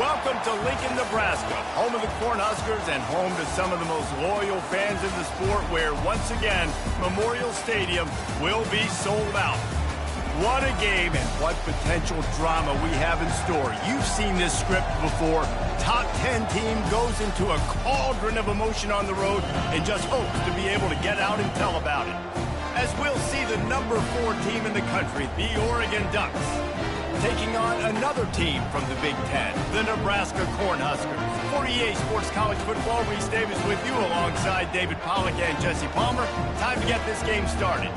Welcome to Lincoln, Nebraska, home of the Cornhuskers and home to some of the most loyal fans in the sport where, once again, Memorial Stadium will be sold out. What a game and what potential drama we have in store. You've seen this script before. Top 10 team goes into a cauldron of emotion on the road and just hopes to be able to get out and tell about it. As we'll see the number 4 team in the country, the Oregon Ducks, taking on another team from the Big Ten, the Nebraska Cornhuskers. For EA Sports College Football, Reese Davis with you alongside David Pollack and Jesse Palmer. Time to get this game started.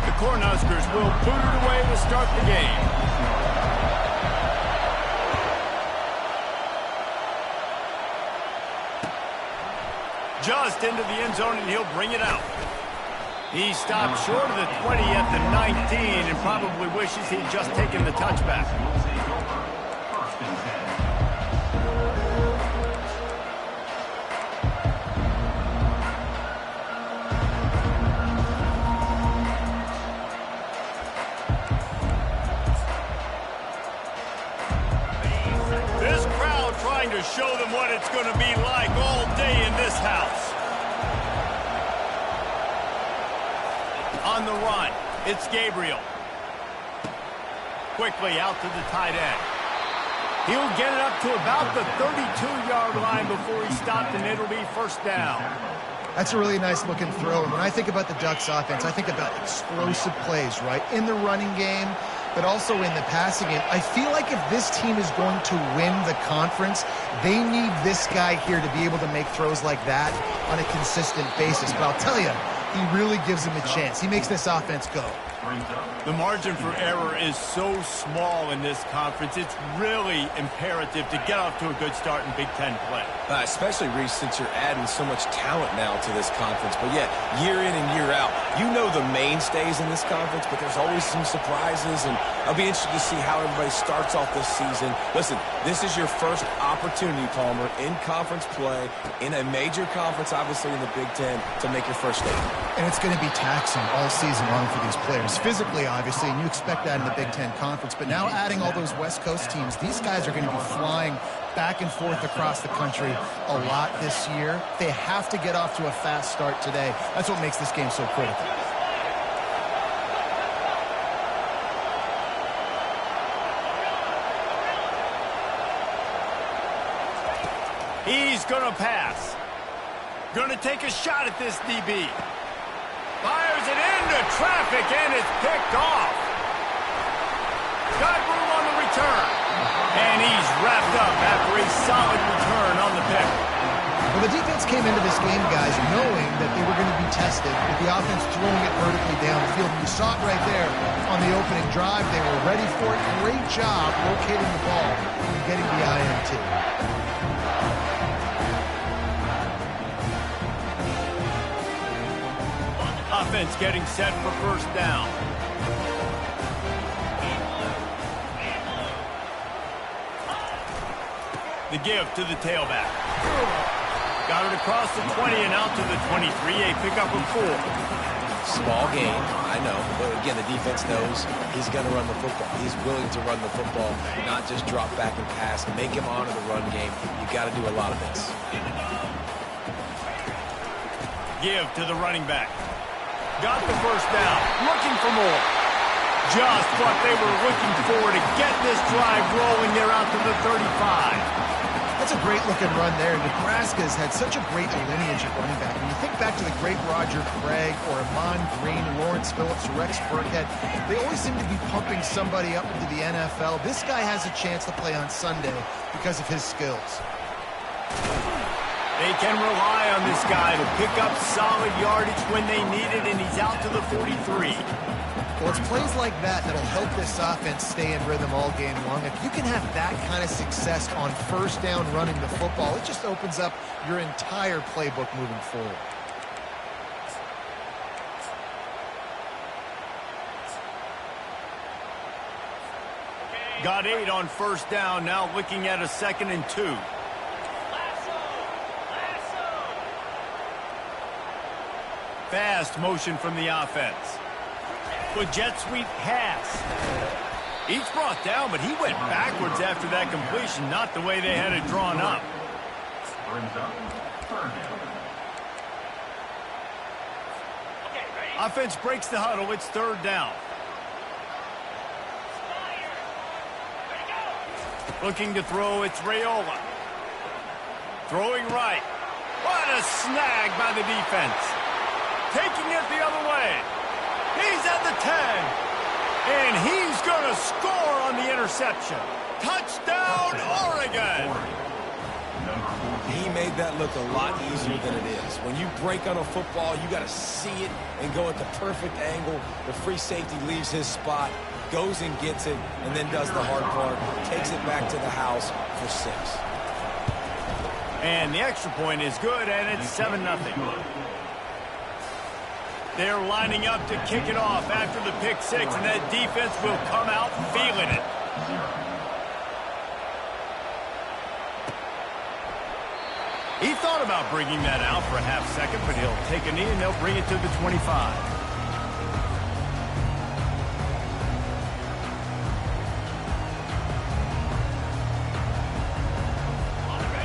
The Cornhuskers will boot it away to start the game. Just into the end zone, and he'll bring it out. He stopped short of the 20 at the 19 and probably wishes he'd just taken the touchback. This crowd trying to show them what it's going to be like all day in this house. On the run, it's Gabriel. Quickly out to the tight end. He'll get it up to about the 32-yard line before he stopped, and it'll be first down. That's a really nice looking throw. And when I think about the Ducks offense, I think about explosive plays, right? In the running game, but also in the passing game. I feel like if this team is going to win the conference, they need this guy here to be able to make throws like that on a consistent basis. But I'll tell you, he really gives him a chance. He makes this offense go. The margin for error is so small in this conference. It's really imperative to get off to a good start in Big Ten play. Especially, Reese, since you're adding so much talent now to this conference. But yet, year in and year out, you know the mainstays in this conference, but there's always some surprises, and I'll be interested to see how everybody starts off this season. Listen, this is your first opportunity, Palmer, in conference play, in a major conference, obviously in the Big Ten, to make your first statement. And it's going to be taxing all season long for these players. Physically, obviously, and you expect that in the Big Ten Conference. But now adding all those West Coast teams, these guys are going to be flying back and forth across the country a lot this year. They have to get off to a fast start today. That's what makes this game so critical. He's going to pass. Going to take a shot at this DB. Fires it into traffic, and it's picked off. Got room on the return. And he's wrapped up after a solid return on the pick. Well, the defense came into this game, guys, knowing that they were going to be tested with the offense throwing it vertically down the field. You saw it right there on the opening drive. They were ready for it. Great job locating the ball and getting the INT. Offense getting set for first down. The give to the tailback. Got it across the 20 and out to the 23. A pickup of 4. Small game, I know. But again, the defense knows he's going to run the football. He's willing to run the football, not just drop back and pass. Make him honor the run game. You got to do a lot of this. Give to the running back. Got the first down. Looking for more. Just what they were looking for to get this drive rolling there out to the 35. That's a great-looking run there. Nebraska's had such a great lineage at running back. When you think back to the great Roger Craig or Amon Green, Lawrence Phillips, Rex Burkhead, they always seem to be pumping somebody up into the NFL. This guy has a chance to play on Sunday because of his skills. They can rely on this guy to pick up solid yardage when they need it, and he's out to the 43. Well, it's plays like that that'll help this offense stay in rhythm all game long. If you can have that kind of success on first down running the football, it just opens up your entire playbook moving forward. Got 8 on first down, now looking at a 2nd and 2. Fast motion from the offense. With jet sweep pass. He's brought down, but he went backwards after that completion, not the way they had it drawn up. Offense breaks the huddle. It's third down. Looking to throw, it's Raiola. Throwing right. What a snag by the defense. Taking it the other way. He's at the 10. And he's going to score on the interception. Touchdown, Oregon. He made that look a lot easier than it is. When you break on a football, you got to see it and go at the perfect angle. The free safety leaves his spot, goes and gets it, and then does the hard part, takes it back to the house for 6. And the extra point is good, and it's 7-0. They're lining up to kick it off after the pick 6, and that defense will come out feeling it. He thought about bringing that out for a half second, but he'll take a knee and they'll bring it to the 25.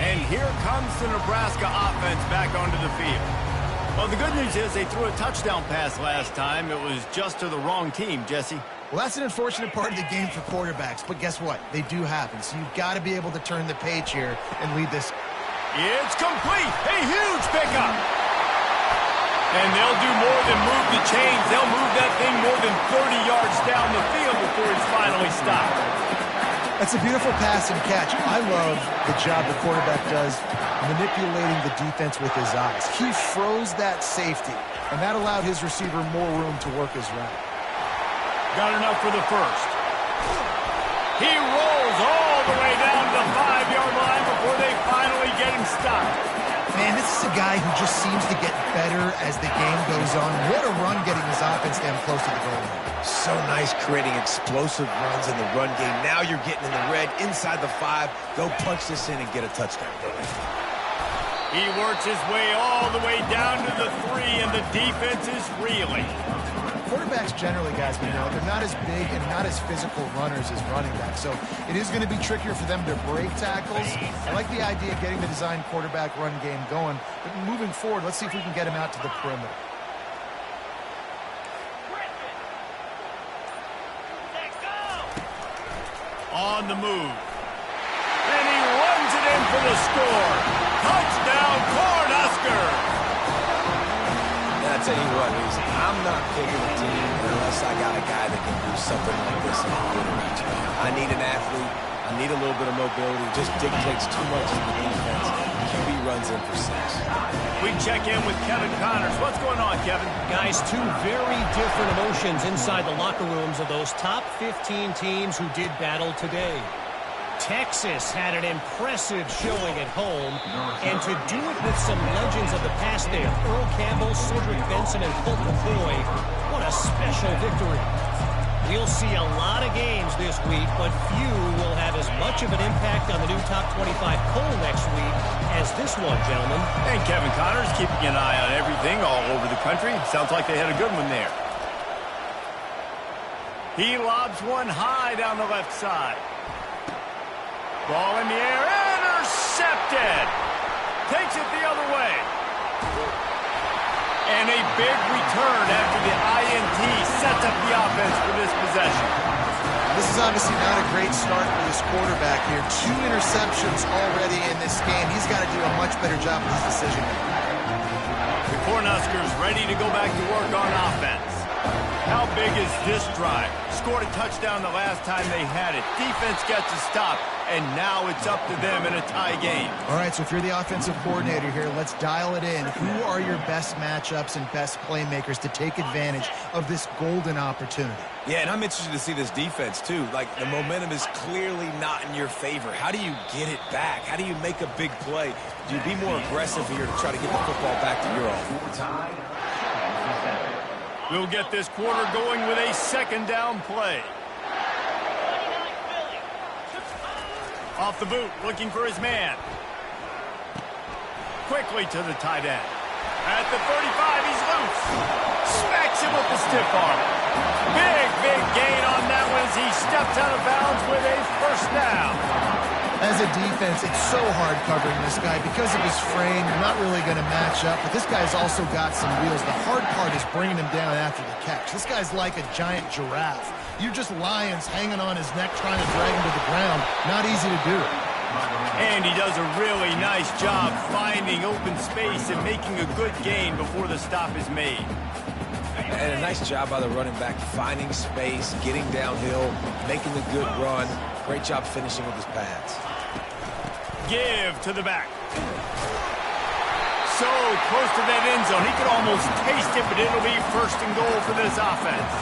And here comes the Nebraska offense back onto the field. Well, the good news is they threw a touchdown pass last time. It was just to the wrong team, Jesse. Well, that's an unfortunate part of the game for quarterbacks, but guess what? They do happen, so you've got to be able to turn the page here and lead this. It's complete. A huge pickup. And they'll do more than move the chains. They'll move that thing more than 30 yards down the field before it's finally stopped. That's a beautiful pass and catch. I love the job the quarterback does manipulating the defense with his eyes. He froze that safety, and that allowed his receiver more room to work his route. Got enough for the first. He rolls all the way down to the 5-yard line before they finally get him stopped. Man, this is a guy who just seems to get better as the game goes on. What a run getting his offense down close to the goal line. So nice creating explosive runs in the run game. Now you're getting in the red inside the 5. Go punch this in and get a touchdown. He works his way all the way down to the 3, and the defense is reeling. Quarterbacks generally, guys, we know, they're not as big and not as physical runners as running backs, so it is going to be trickier for them to break tackles. I like the idea of getting the design quarterback run game going, but moving forward, let's see if we can get him out to the perimeter. On the move. And he runs it in for the score. Touchdown, Cornhuskers! And I tell you what, I'm not picking a team unless I got a guy that can do something like this in a quarterback. I need an athlete. I need a little bit of mobility. It just dictates too much to the defense. QB runs in for 6. We check in with Kevin Connors. What's going on, Kevin? Guys, 2 very different emotions inside the locker rooms of those top 15 teams who did battle today. Texas had an impressive showing at home, and to do it with some legends of the past there, Earl Campbell, Cedric Benson, and Colt McCoy, what a special victory. We'll see a lot of games this week, but few will have as much of an impact on the new top 25 poll next week as this one, gentlemen. And Kevin Connors keeping an eye on everything all over the country. Sounds like they had a good one there. He lobs one high down the left side. Ball in the air, intercepted. Takes it the other way. And a big return after the INT sets up the offense for this possession. This is obviously not a great start for this quarterback here. 2 interceptions already in this game. He's got to do a much better job with his decision making. The Cornhuskers ready to go back to work on offense. How big is this drive? Scored a touchdown the last time they had it. Defense gets a stop, and now it's up to them in a tie game. All right, so if you're the offensive coordinator here, let's dial it in. Who are your best matchups and best playmakers to take advantage of this golden opportunity? Yeah, and I'm interested to see this defense, too. Like, the momentum is clearly not in your favor. How do you get it back? How do you make a big play? Do you be more aggressive here to try to get the football back to your own? We'll get this quarter going with a second down play. Off the boot, looking for his man. Quickly to the tight end. At the 35, he's loose. Smacks him with the stiff arm. Big gain on that one as he steps out of bounds with a first down. As a defense, it's so hard covering this guy. Because of his frame, you're not really going to match up. But this guy's also got some wheels. The hard part is bringing him down after the catch. This guy's like a giant giraffe. You're just lions hanging on his neck trying to drag him to the ground. Not easy to do. And he does a really nice job finding open space and making a good gain before the stop is made. And a nice job by the running back, finding space, getting downhill, making a good run. Great job finishing with his pads. Give to the back. So close to that end zone. He could almost taste it, but it'll be first and goal for this offense.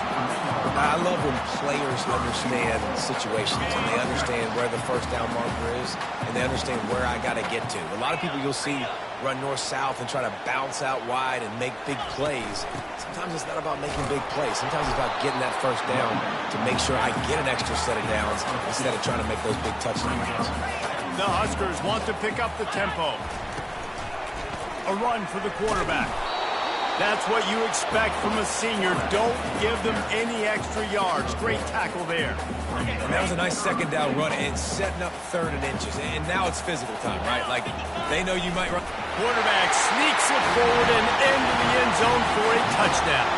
I love when players understand situations and they understand where the first down marker is and they understand where I got to get to. A lot of people you'll see run north-south and try to bounce out wide and make big plays. Sometimes it's not about making big plays. Sometimes it's about getting that first down to make sure I get an extra set of downs instead of trying to make those big touchdowns. The Huskers want to pick up the tempo. A run for the quarterback. That's what you expect from a senior. Don't give them any extra yards. Great tackle there. And that was a nice second down run and setting up third and inches. And now it's physical time, right? Like, they know you might run. Quarterback sneaks it forward and into the end zone for a touchdown.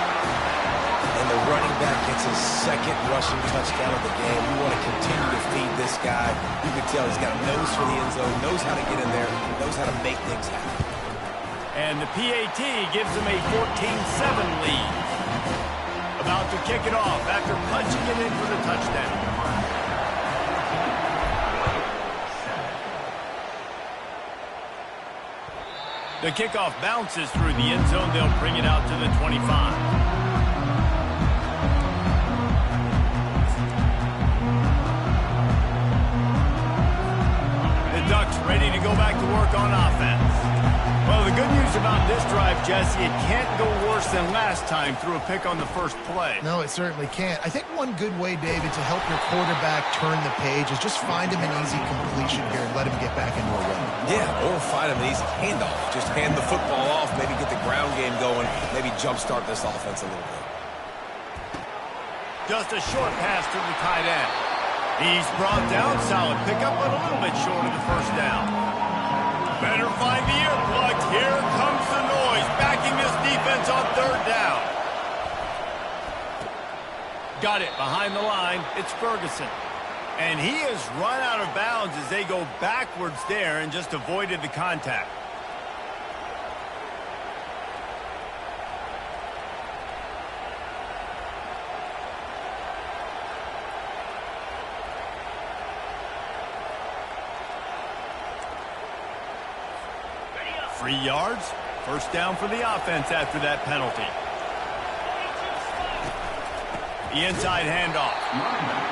And the running back gets his second rushing touchdown of the game. We want to continue to feed this guy. You can tell he's got a nose for the end zone, knows how to get in there, knows how to make things happen. And the PAT gives them a 14-7 lead. About to kick it off after punching it in for the touchdown. The kickoff bounces through the end zone. They'll bring it out to the 25. Ducks ready to go back to work on offense. Well, the good news about this drive, Jesse, it can't go worse than last time through a pick on the first play. No, it certainly can't. I think one good way, David, to help your quarterback turn the page is just find him an easy completion here and let him get back into a run. Yeah, or find him an easy handoff. Just hand the football off, maybe get the ground game going, maybe jumpstart this offense a little bit. Just a short pass to the tight end. He's brought down, solid pickup, but a little bit short of the first down. Better find the earplugs. Here comes the noise, backing this defense on third down. Got it behind the line. It's Ferguson. And he has run out of bounds as they go backwards there and just avoided the contact. Free yards. First down for the offense after that penalty. The inside handoff.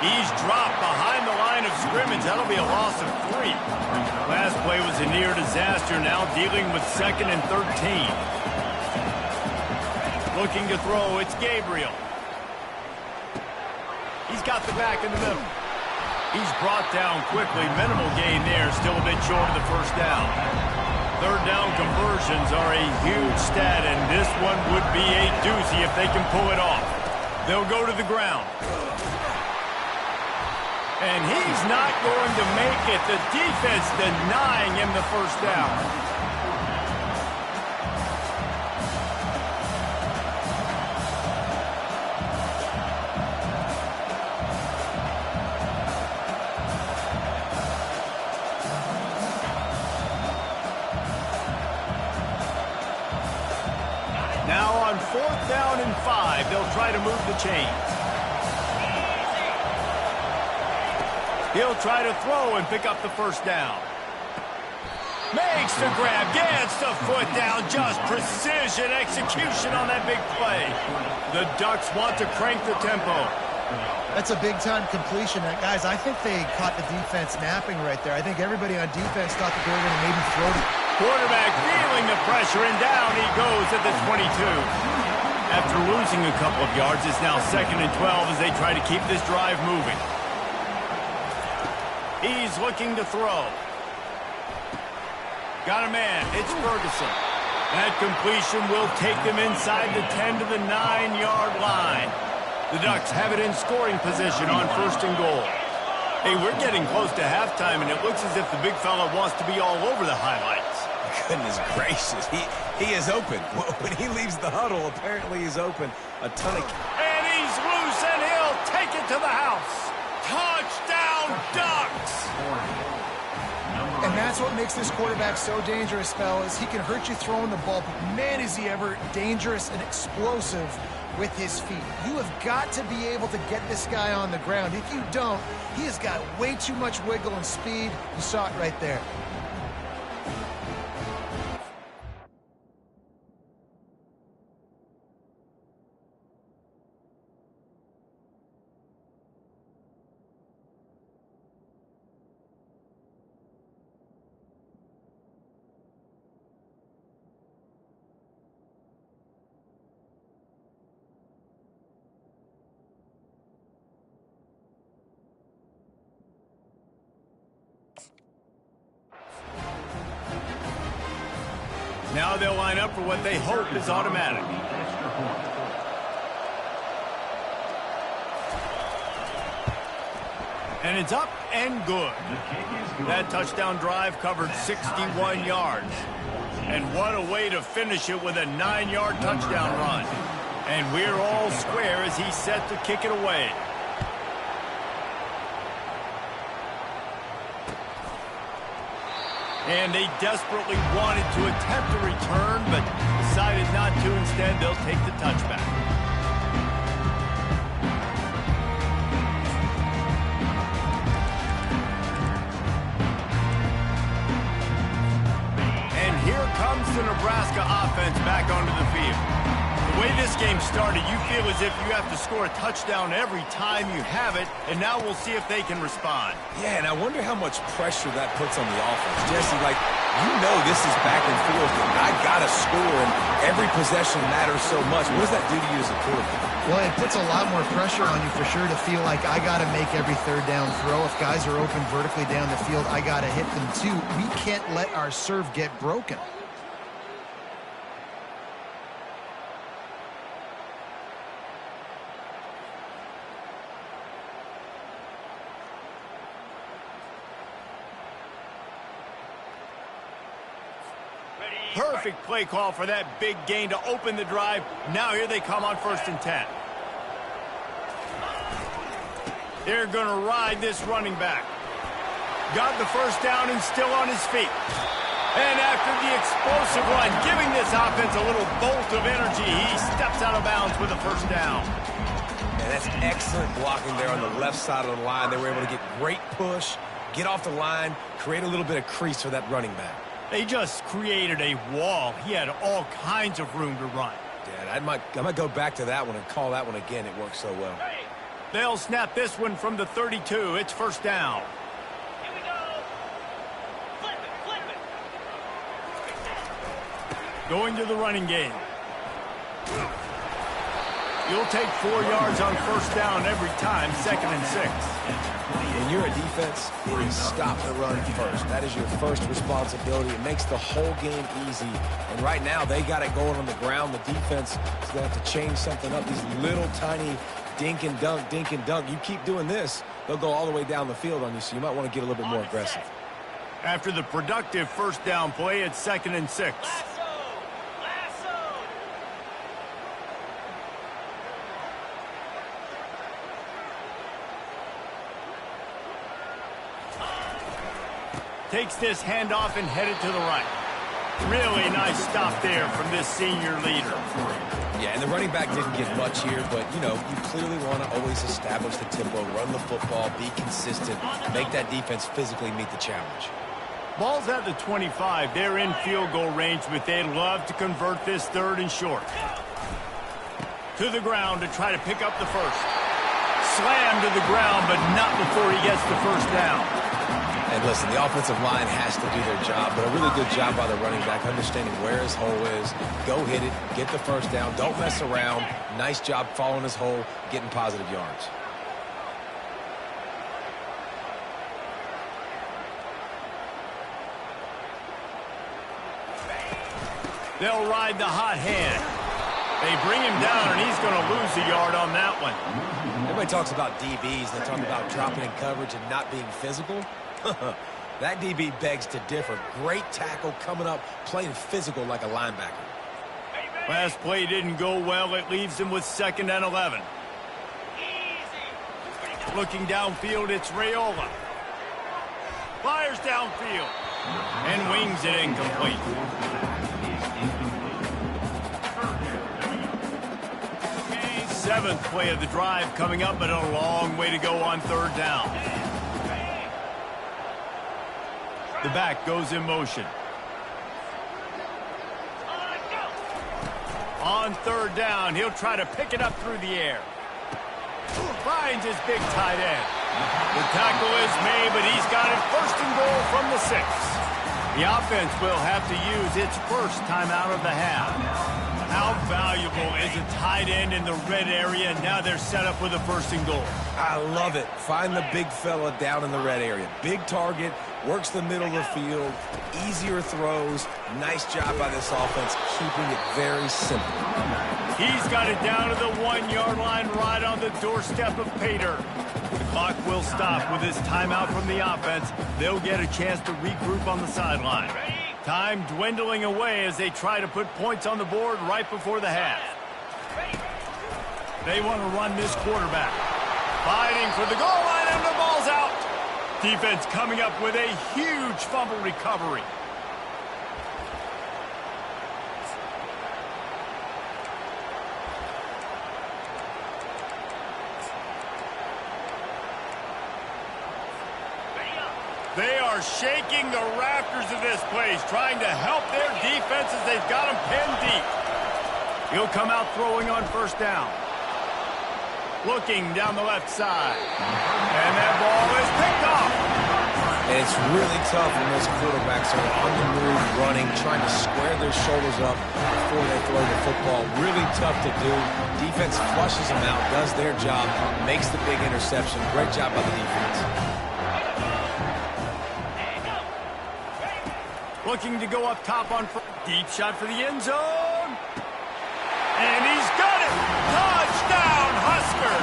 He's dropped behind the line of scrimmage. That'll be a loss of 3. Last play was a near disaster. Now dealing with 2nd and 13. Looking to throw. It's Gabriel. He's got the back in the middle. He's brought down quickly. Minimal gain there. Still a bit short of the first down. Third down conversions are a huge stat, and this one would be a doozy if they can pull it off. They'll go to the ground. And he's not going to make it. The defense denying him the first down. Now on 4th down and 5, they'll try to move the chains. He'll try to throw and pick up the first down. Makes the grab, gets the foot down, just precision execution on that big play. The Ducks want to crank the tempo. That's a big-time completion. Guys, I think they caught the defense napping right there. I think everybody on defense thought that they were going to maybe throw it. Quarterback feeling the pressure, and down he goes at the 22. After losing a couple of yards, it's now 2nd and 12 as they try to keep this drive moving. He's looking to throw. Got a man. It's Ferguson. That completion will take them inside the 10 to the 9-yard line. The Ducks have it in scoring position on 1st and goal. Hey, we're getting close to halftime, and it looks as if the big fella wants to be all over the highlights. Goodness gracious, he is open. When he leaves the huddle, apparently he's open. A ton of... And he's loose, and he'll take it to the house. Touchdown, Ducks! And that's what makes this quarterback so dangerous, fellas. He can hurt you throwing the ball, but man, is he ever dangerous and explosive with his feet. You have got to be able to get this guy on the ground. If you don't, he has got way too much wiggle and speed. You saw it right there. Now they'll line up for what they hope is automatic. And it's up and good. That touchdown drive covered 61 yards. And what a way to finish it with a 9-yard touchdown run. And we're all square as he's set to kick it away. And they desperately wanted to attempt a return, but decided not to. Instead, they'll take the touchback. And here comes the Nebraska offense back onto the field. The way this game started, you feel as if you have to score a touchdown every time you have it, and now we'll see if they can respond. Yeah, and I wonder how much pressure that puts on the offense. Jesse, like, you know this is back and forth, and I got to score, and every possession matters so much. What does that do to you as a quarterback? Well, it puts a lot more pressure on you for sure to feel like I got to make every third down throw. If guys are open vertically down the field, I got to hit them too. We can't let our serve get broken. Perfect play call for that big gain to open the drive. Now here they come on 1st and 10. They're going to ride this running back. Got the first down and still on his feet. And after the explosive run, giving this offense a little bolt of energy, he steps out of bounds with a first down. Man, that's excellent blocking there on the left side of the line. They were able to get great push, get off the line, create a little bit of crease for that running back. They just created a wall. He had all kinds of room to run. Yeah, I might go back to that one and call that one again. It worked so well. They'll snap this one from the 32. It's first down. Here we go. Flip it. Going to the running game. You'll take 4 yards on first down every time, 2nd and 6. When you're a defense, it is stop the run first. That is your first responsibility. It makes the whole game easy. And right now, they got it going on the ground. The defense is going to have to change something up. These little tiny dink and dunk, dink and dunk. You keep doing this, they'll go all the way down the field on you, so you might want to get a little bit more aggressive. After the productive first down play, it's 2nd and 6. Takes this handoff and headed to the right. Really nice stop there from this senior leader. Yeah, and the running back didn't get much here, but, you know, you clearly want to always establish the tempo, run the football, be consistent, make that defense physically meet the challenge. Ball's at the 25. They're in field goal range, but they'd love to convert this 3rd and short. To the ground to try to pick up the first. Slammed to the ground, but not before he gets the first down. And listen, the offensive line has to do their job, but a really good job by the running back, understanding where his hole is. Go hit it, get the first down, don't mess around. Nice job following his hole, getting positive yards. They'll ride the hot hand. They bring him down, and he's going to lose a yard on that one. Everybody talks about DBs. They talk about dropping in coverage and not being physical. That DB begs to differ. Great tackle coming up, playing physical like a linebacker. Last play didn't go well. It leaves him with 2nd and 11. Looking downfield, it's Raiola. Fires downfield and wings it incomplete. Seventh play of the drive coming up, but a long way to go on 3rd down. The back goes in motion. On 3rd down, he'll try to pick it up through the air. Finds his big tight end. The tackle is made, but he's got it 1st and goal from the 6. The offense will have to use its first timeout of the half. How valuable is a tight end in the red area? Now they're set up with a 1st and goal. I love it. Find the big fella down in the red area. Big target, works the middle of the field, easier throws. Nice job by this offense, keeping it very simple. He's got it down to the 1-yard line right on the doorstep of Pater. The clock will stop with this timeout from the offense. They'll get a chance to regroup on the sideline. Time dwindling away as they try to put points on the board right before the half. They want to run this quarterback. Fighting for the goal line, and the ball's out. Defense coming up with a huge fumble recovery. They are shaking the rafters of this place, trying to help their defense as they've got them pinned deep. He'll come out throwing on 1st down. Looking down the left side. And that ball is picked off. And it's really tough when those quarterbacks are on the move, running, trying to square their shoulders up before they throw the football. Really tough to do. Defense flushes them out, does their job, makes the big interception. Great job by the defense. Looking to go up top on deep shot for the end zone. And he's got it. Touchdown, Husker.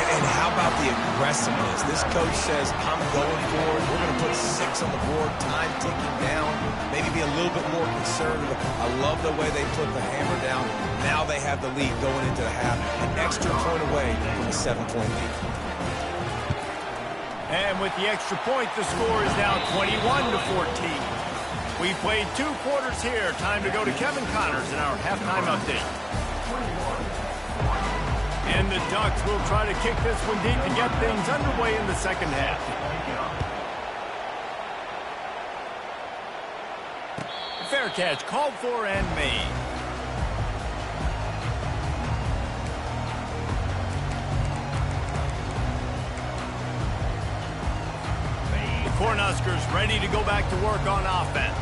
And how about the aggressiveness? This coach says, I'm going for it. We're going to put 6 on the board, time ticking down, maybe be a little bit more conservative. I love the way they put the hammer down. Now they have the lead going into the half, an extra point away from a 7-point lead. And with the extra point, the score is now 21-14. We played 2 quarters here. Time to go to Kevin Connors in our halftime update. And the Ducks will try to kick this one deep to get things underway in the 2nd half. Fair catch called for and made. Cornhuskers ready to go back to work on offense.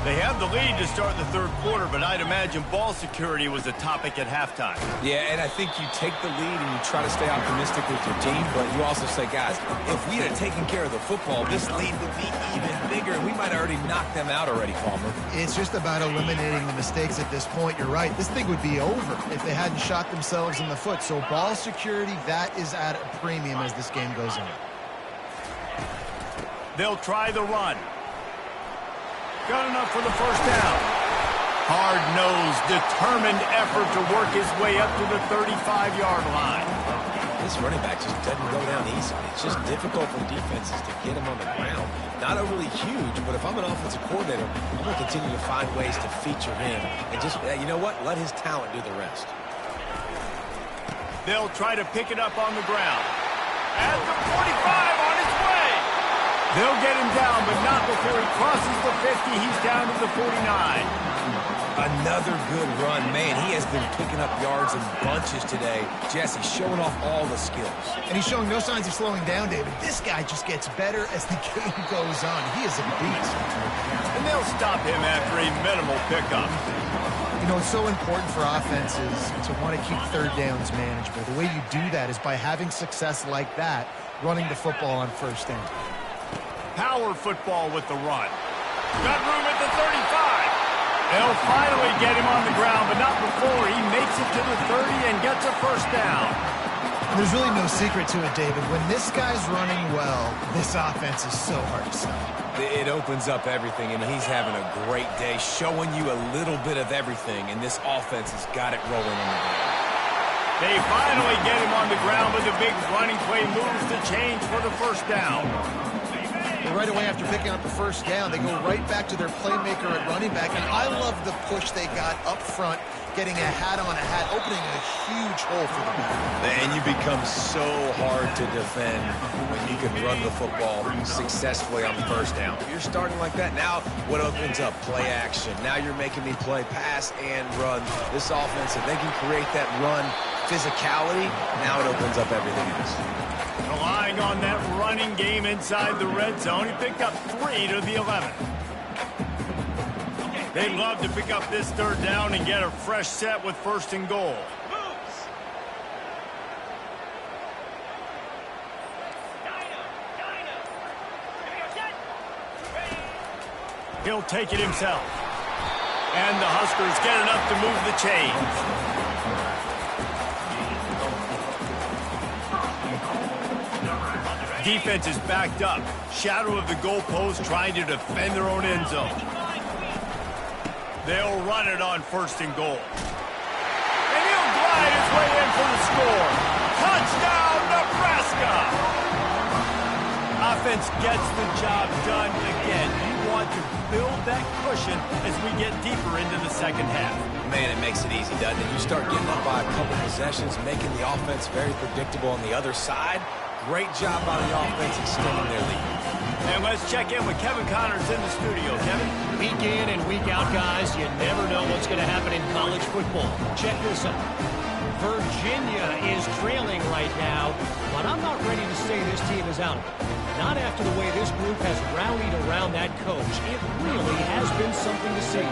They have the lead to start the 3rd quarter, but I'd imagine ball security was a topic at halftime. Yeah, and I think you take the lead and you try to stay optimistic with your team, but you also say, guys, if we had taken care of the football, this lead would be even bigger, and we might have already knocked them out already, Palmer. It's just about eliminating the mistakes at this point. You're right. This thing would be over if they hadn't shot themselves in the foot. So ball security, that is at a premium as this game goes on. They'll try the run. Got enough for the 1st down. Hard-nosed, determined effort to work his way up to the 35-yard line. This running back just doesn't go down easily. It's just difficult for defenses to get him on the ground. Not overly huge, but if I'm an offensive coordinator, I'm going to continue to find ways to feature him. And just, you know what? Let his talent do the rest. They'll try to pick it up on the ground. At the 45 on his way. They'll get him down, but not before he crosses the 50. He's down to the 49. Another good run. Man, he has been picking up yards in bunches today. Jesse showing off all the skills. And he's showing no signs of slowing down, David. This guy just gets better as the game goes on. He is a beast. And they'll stop him after a minimal pickup. You know, it's so important for offenses to want to keep 3rd downs manageable. The way you do that is by having success like that, running the football on 1st down. Power football with the run. Got room at the 35. They'll finally get him on the ground, but not before he makes it to the 30 and gets a first down. There's really no secret to it, David. When this guy's running well, this offense is so hard to stop. It opens up everything, and he's having a great day, showing you a little bit of everything, and this offense has got it rolling on the ground. They finally get him on the ground, but the big running play moves the change for the first down. And right away after picking up the first down, they go right back to their playmaker at running back. And I love the push they got up front, getting a hat on a hat, opening a huge hole for them. And you become so hard to defend when you can run the football successfully on first down. If you're starting like that, now what opens up? Play action. Now you're making me play pass and run. This offense, if they can create that run physicality, now it opens up everything else. Relying on that running game inside the red zone, he picked up 3 to the 11. They'd love to pick up this third down and get a fresh set with first and goal. He'll take it himself. And the Huskers get enough to move the chains. Defense is backed up. Shadow of the goalpost trying to defend their own end zone. They'll run it on first and goal. And he'll glide his way in for the score. Touchdown, Nebraska! Offense gets the job done again. You want to build that cushion as we get deeper into the second half. Man, it makes it easy, doesn't it? You start getting up by a couple possessions, making the offense very predictable on the other side. Great job by the offense extending their lead. And let's check in with Kevin Connors in the studio. Kevin? Week in and week out, guys, you never know what's going to happen in college football. Check this out. Virginia is trailing right now, but I'm not ready to say this team is out. Not after the way this group has rallied around that coach. It really has been something to see.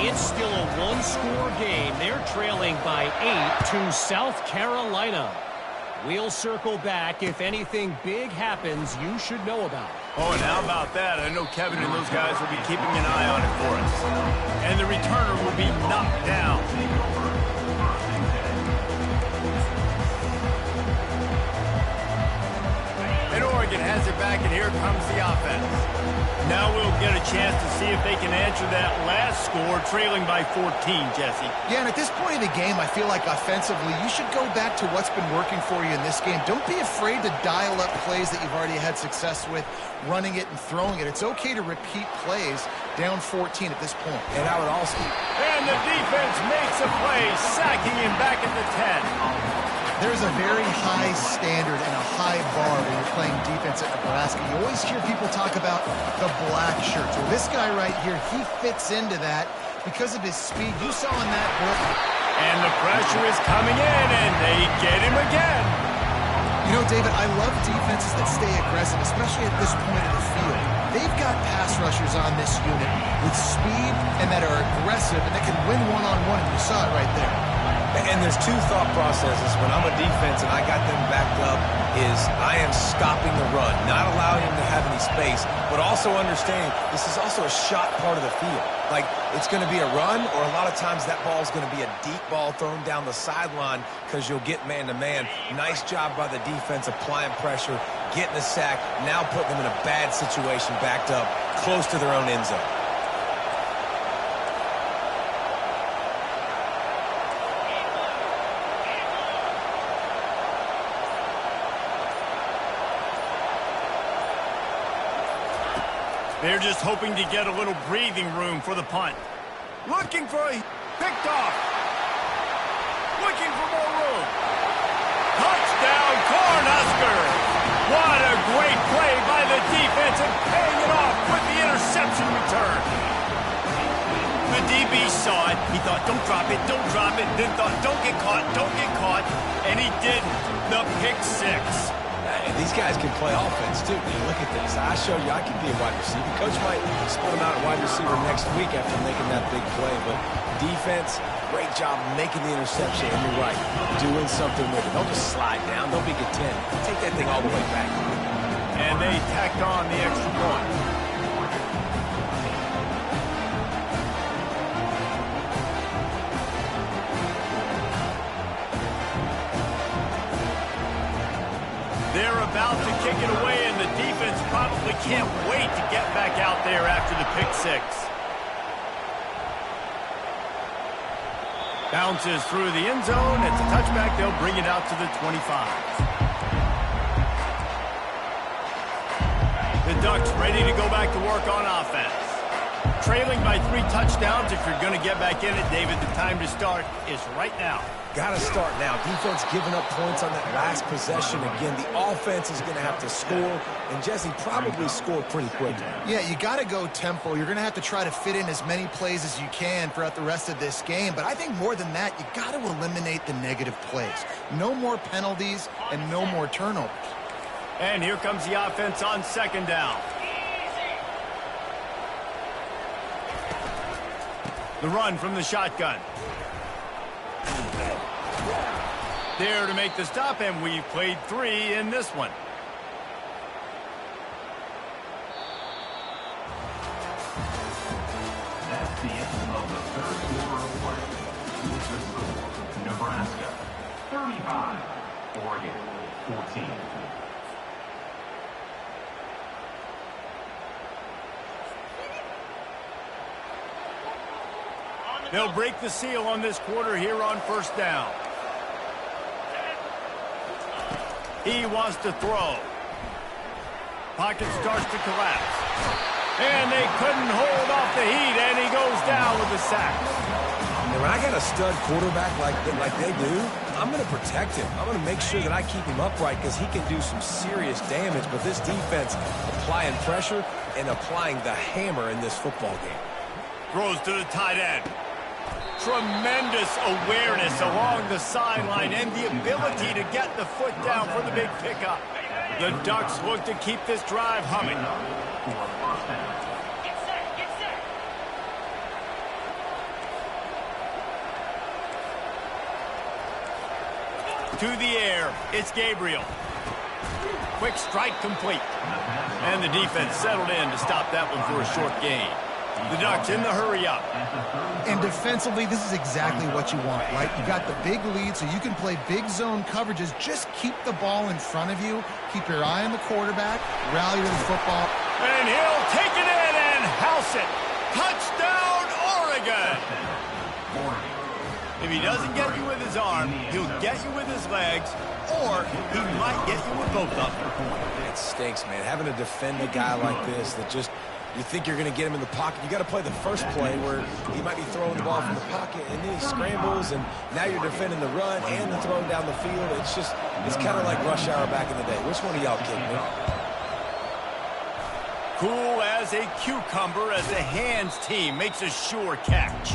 It's still a one-score game. They're trailing by 8 to South Carolina. We'll circle back. If anything big happens, you should know about it. Oh, and how about that? I know Kevin and those guys will be keeping an eye on it for us. And the returner will be knocked down. And Oregon has it back, and here comes the offense. Now we'll get a chance to see if they can answer that last score, trailing by 14, Jesse. Yeah, and at this point of the game, I feel like offensively, you should go back to what's been working for you in this game. Don't be afraid to dial up plays that you've already had success with, running it and throwing it. It's okay to repeat plays down 14 at this point. And I would also... And the defense makes a play, sacking him back at the 10. There's a very high standard and a high bar when you're playing defense at Nebraska. You always hear people talk about the black shirts. Well, this guy right here, he fits into that because of his speed. You saw in that work. And the pressure is coming in, and they get him again. You know, David, I love defenses that stay aggressive, especially at this point of the field. They've got pass rushers on this unit with speed and that are aggressive and that can win one-on-one, and you saw it right there. And there's two thought processes when I'm a defense and I got them backed up is I am stopping the run, not allowing them to have any space, but also understanding this is also a shot part of the field. Like, it's going to be a run, or a lot of times that ball is going to be a deep ball thrown down the sideline because you'll get man-to-man. Nice job by the defense applying pressure, getting the sack, now putting them in a bad situation backed up close to their own end zone. They're just hoping to get a little breathing room for the punt. Looking for a picked off. Looking for more room. Touchdown, Cornhuskers! What a great play by the defense and paying it off with the interception return. The DB saw it. He thought, don't drop it, don't drop it. Then thought, don't get caught, don't get caught. And he didn't. The pick six. These guys can play offense, too. Look at this. I showed you I can be a wide receiver. Coach might split him out at wide receiver next week after making that big play. But defense, great job making the interception. And you're right, doing something with it. Don't just slide down. Don't be content. Take that thing all the way back. And they tacked on the extra point. They're about to kick it away, and the defense probably can't wait to get back out there after the pick six. Bounces through the end zone. It's a touchback. They'll bring it out to the 25. The Ducks ready to go back to work on offense. Trailing by 3 touchdowns. If you're going to get back in it, David, the time to start is right now. Got to start now. Defense giving up points on that last possession. Again, the offense is going to have to score, and Jesse probably scored pretty quickly. Yeah, you got to go tempo. You're going to have to try to fit in as many plays as you can throughout the rest of this game. But I think more than that, you got to eliminate the negative plays. No more penalties and no more turnovers. And here comes the offense on second down. The run from the shotgun. There to make the stop, and we've played 3 in this one. That's the end of the third quarter of play. With the score, Nebraska 35, Oregon 14. They'll break the seal on this quarter here on first down. He wants to throw. Pocket starts to collapse. And they couldn't hold off the heat, and he goes down with a sack. And when I got a stud quarterback like they do, I'm going to protect him. I'm going to make sure that I keep him upright because he can do some serious damage. But this defense applying pressure and applying the hammer in this football game. Throws to the tight end. Tremendous awareness along the sideline and the ability to get the foot down for the big pickup. The Ducks look to keep this drive humming. Get set, get set. To the air, it's Gabriel. Quick strike complete. And the defense settled in to stop that one for a short gain. The Ducks in the hurry up. And defensively, this is exactly what you want, right? You got the big lead, so you can play big zone coverages. Just keep the ball in front of you. Keep your eye on the quarterback. Rally to the football. And he'll take it in and house it. Touchdown, Oregon! If he doesn't get you with his arm, he'll get you with his legs, or he might get you with both of them. It stinks, man. Having to defend a guy like this that just... You think you're going to get him in the pocket. You got to play the first play where he might be throwing the ball from the pocket, and then he scrambles, and now you're defending the run and the throwing down the field. It's kind of like rush hour back in the day. Which one of y'all kicked me? Cool as a cucumber as the hands team makes a sure catch.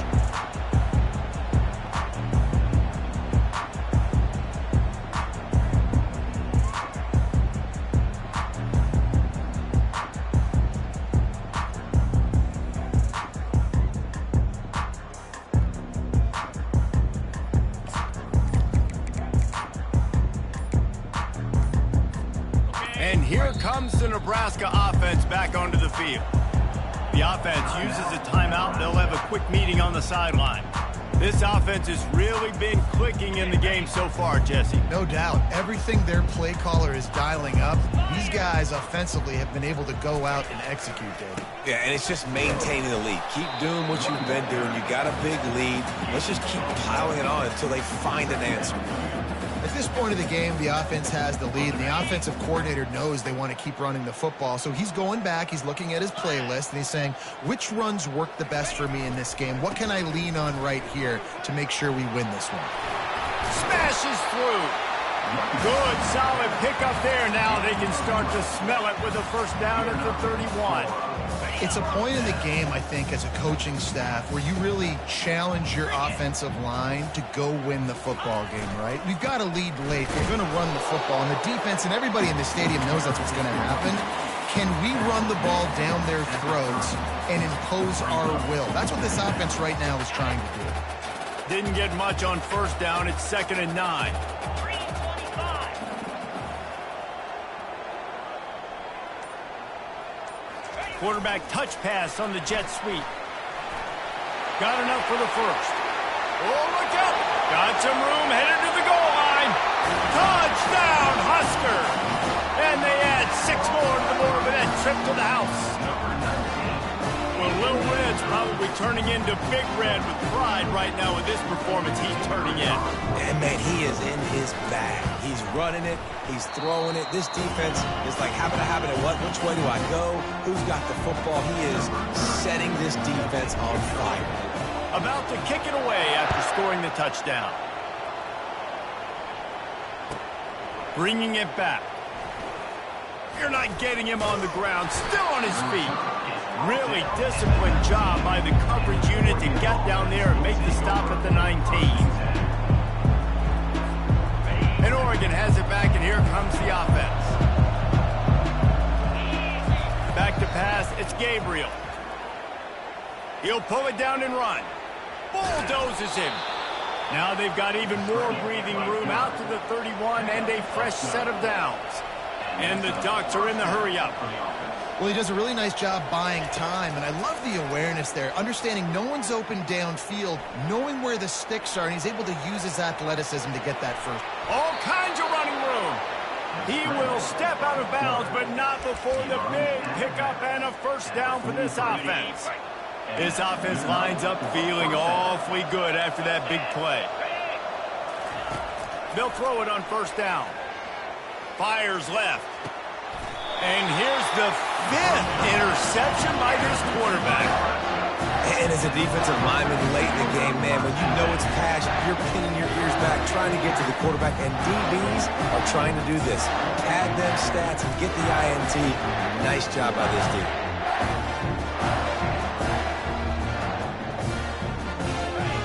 And here comes the Nebraska offense back onto the field. The offense uses a timeout. They'll have a quick meeting on the sideline. This offense has really been clicking in the game so far, Jesse. No doubt. Everything their play caller is dialing up, these guys offensively have been able to go out and execute, David. Yeah, and it's just maintaining the lead. Keep doing what you've been doing. You got a big lead. Let's just keep piling it on until they find an answer. At this point of the game, the offense has the lead, and the offensive coordinator knows they want to keep running the football. So he's going back, he's looking at his playlist, and he's saying, which runs work the best for me in this game? What can I lean on right here to make sure we win this one? Smashes through. Good, solid pickup there. Now they can start to smell it with a first down at the 31. It's a point in the game, I think, as a coaching staff where you really challenge your offensive line to go win the football game, right? We've got to lead late. We're going to run the football, and the defense and everybody in the stadium knows that's what's going to happen. Can we run the ball down their throats and impose our will? That's what this offense right now is trying to do. Didn't get much on first down. It's 2nd and 9. 3:25. Quarterback touch pass on the jet sweep. Got enough for the first. Oh, look out. Got some room, headed to the goal line. Touchdown, Husker. coming into Big Red with pride right now with this performance he's turning in. And, man, he is in his bag. He's running it. He's throwing it. This defense is like, having it. Which way do I go? Who's got the football? He is setting this defense on fire. About to kick it away after scoring the touchdown. Bringing it back. You're not getting him on the ground. Still on his feet. Really disciplined job by the coverage unit to get down there and make the stop at the 19. And Oregon has it back, and here comes the offense. Back to pass, it's Gabriel. He'll pull it down and run. Bulldozes him. Now they've got even more breathing room out to the 31 and a fresh set of downs. And the Ducks are in the hurry-up. Well, he does a really nice job buying time, and I love the awareness there, understanding no one's open downfield, knowing where the sticks are, and he's able to use his athleticism to get that first. All kinds of running room. He will step out of bounds, but not before the big pickup and a first down for this offense. This offense lines up feeling awfully good after that big play. They'll throw it on first down. Fires left. And here's the 5th interception by this quarterback. And as a defensive lineman late in the game, man, when you know it's pass, you're pinning your ears back, trying to get to the quarterback, and DBs are trying to do this. Pad them stats and get the INT. Nice job by this dude.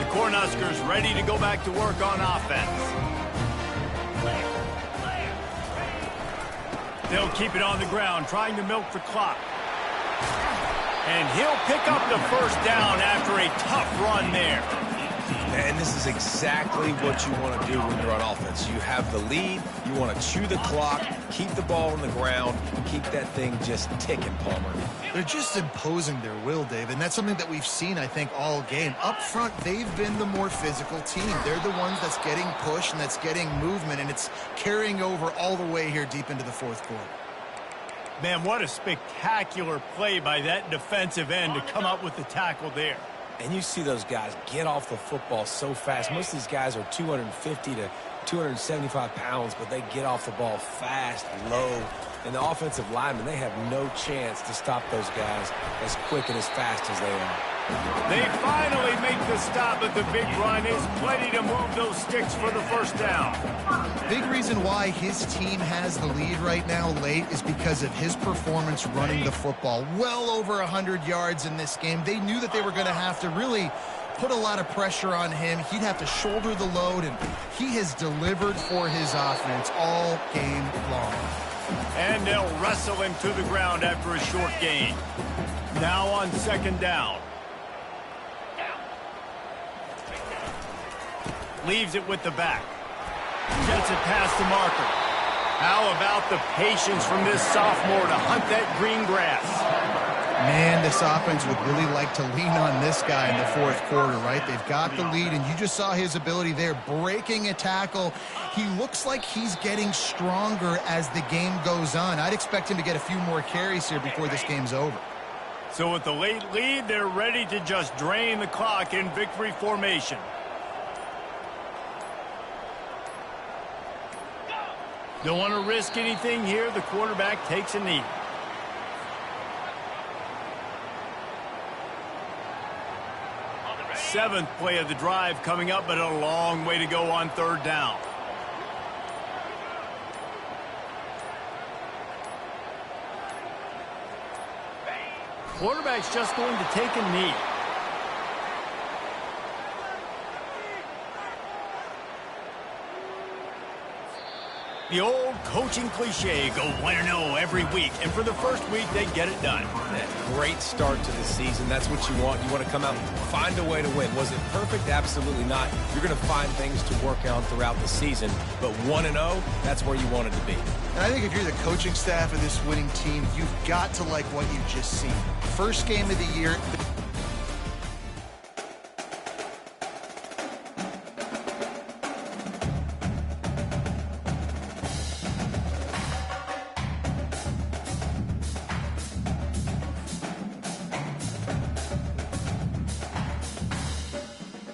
The Cornhuskers ready to go back to work on offense. They'll keep it on the ground, trying to milk the clock. And he'll pick up the first down after a tough run there. And this is exactly what you want to do when you're on offense. You have the lead, you want to chew the clock, keep the ball on the ground, keep that thing just ticking, Palmer. They're just imposing their will, Dave, and that's something that we've seen, I think, all game. Up front, they've been the more physical team. They're the ones that's getting pushed and that's getting movement, and it's carrying over all the way here deep into the fourth quarter. Man, what a spectacular play by that defensive end to come up with the tackle there. And you see those guys get off the football so fast. Most of these guys are 250 to 275 pounds, but they get off the ball fast, low. And the offensive linemen, they have no chance to stop those guys as quick and as fast as they are. They finally make the stop, but the big run is plenty to move those sticks for the first down. Big reason why his team has the lead right now late is because of his performance running the football. Well over 100 yards in this game. They knew that they were going to have to really put a lot of pressure on him. He'd have to shoulder the load, and he has delivered for his offense all game long. And they'll wrestle him to the ground after a short gain. Now on second down. Leaves it with the back. Gets it past the marker. How about the patience from this sophomore to hunt that green grass? Man, this offense would really like to lean on this guy in the fourth quarter, right? They've got the lead, and you just saw his ability there, breaking a tackle. He looks like he's getting stronger as the game goes on. I'd expect him to get a few more carries here before this game's over. So with the late lead, they're ready to just drain the clock in victory formation. Don't want to risk anything here. The quarterback takes a knee. Seventh play of the drive coming up, but a long way to go on third down. Quarterback's just going to take a knee. The old coaching cliche, go 1-0 every week. And for the first week, they get it done. Great start to the season. That's what you want. You want to come out and find a way to win. Was it perfect? Absolutely not. You're going to find things to work on throughout the season. But 1-0, that's where you want it to be. And I think if you're the coaching staff of this winning team, you've got to like what you've just seen. First game of the year.